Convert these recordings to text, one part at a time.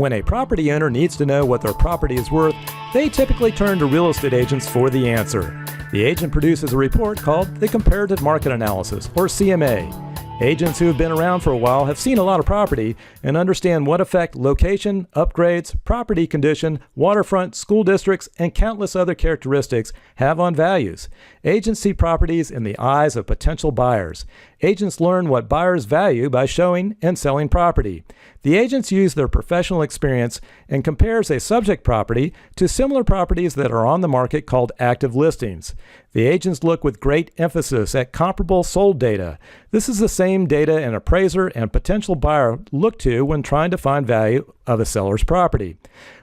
When a property owner needs to know what their property is worth, they typically turn to real estate agents for the answer. The agent produces a report called the Comparative Market Analysis, or CMA. Agents who have been around for a while have seen a lot of property and understand what effect location, upgrades, property condition, waterfront, school districts, and countless other characteristics have on values. Agents see properties in the eyes of potential buyers. Agents learn what buyers value by showing and selling property. The agents use their professional experience and compares a subject property to similar properties that are on the market called active listings. The agents look with great emphasis at comparable sold data. This is the same data an appraiser and potential buyer look to when trying to find value of a seller's property.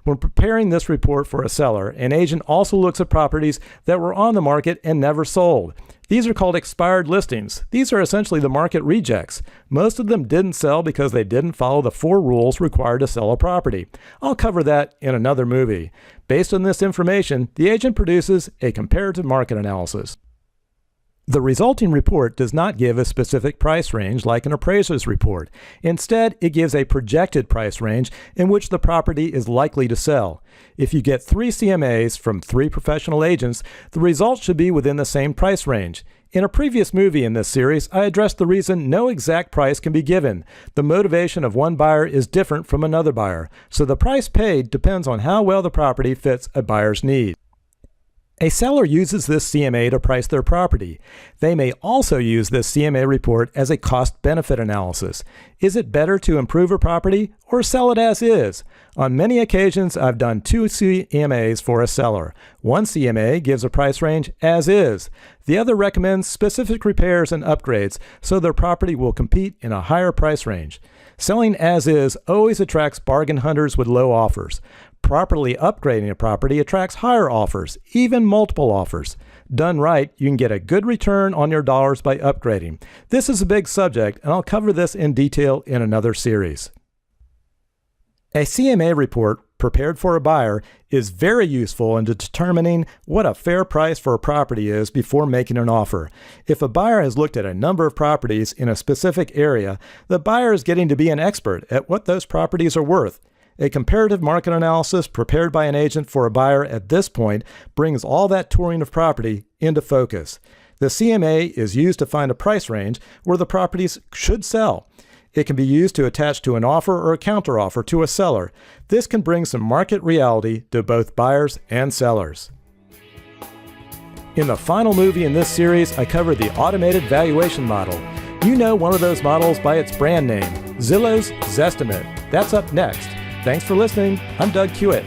When preparing this report for a seller, an agent also looks at properties that were on the market and never sold. These are called expired listings. These are essentially the market rejects. Most of them didn't sell because they didn't follow the 4 rules required to sell a property. I'll cover that in another movie. Based on this information, the agent produces a comparative market analysis. The resulting report does not give a specific price range like an appraiser's report. Instead, it gives a projected price range in which the property is likely to sell. If you get 3 CMAs from 3 professional agents, the results should be within the same price range. In a previous movie in this series, I addressed the reason no exact price can be given. The motivation of one buyer is different from another buyer, so the price paid depends on how well the property fits a buyer's needs. A seller uses this CMA to price their property. They may also use this CMA report as a cost-benefit analysis. Is it better to improve a property or sell it as is? On many occasions, I've done 2 CMAs for a seller. One CMA gives a price range as is. The other recommends specific repairs and upgrades so their property will compete in a higher price range. Selling as is always attracts bargain hunters with low offers. Properly upgrading a property attracts higher offers, even multiple offers. Done right, you can get a good return on your dollars by upgrading. This is a big subject, and I'll cover this in detail in another series. A CMA report prepared for a buyer is very useful in determining what a fair price for a property is before making an offer. If a buyer has looked at a number of properties in a specific area, the buyer is getting to be an expert at what those properties are worth. A comparative market analysis prepared by an agent for a buyer at this point brings all that touring of property into focus. The CMA is used to find a price range where the properties should sell. It can be used to attach to an offer or a counteroffer to a seller. This can bring some market reality to both buyers and sellers. In the final movie in this series, I cover the automated valuation model. You know one of those models by its brand name, Zillow's Zestimate. That's up next. Thanks for listening. I'm Doug Kuett.